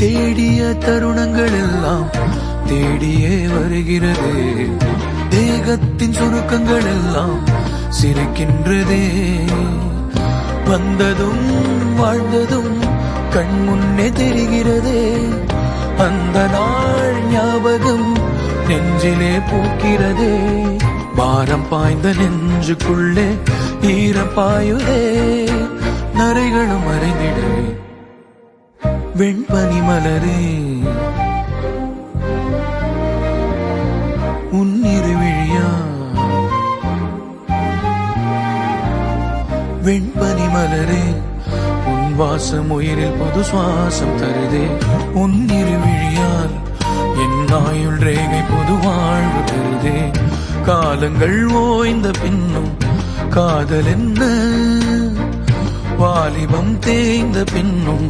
தேடிய தருணங்கள் எல்லாம் தேடியே வருகிறது. தேகத்தின் சுருக்கங்கள் எல்லாம் சிரிக்கின்றதே. வந்ததும் வாழ்ந்ததும் கண் முன்னே தெரிகிறதே. அந்த நாள் ஞாபகம் நெஞ்சிலே பூக்கிறதே. பாரம் பாய்ந்த நெஞ்சுக்குள்ளே ஈரம் பாயுதே. நரைகளும் மறைந்திடவே வெண்பனி மலரே உன்னிரு விழியா. வெண்பனி மலரே உன் வாசம் உயிரில் புது சுவாசம் தருதே. உன்னிரு விழியால் என் ஆயுள் ரேகை புது வாழ்வு தருதே. காலங்கள் ஓய்ந்த பின்னும் காதல் என்ன, வாலிபம் தேய்ந்த பின்னும்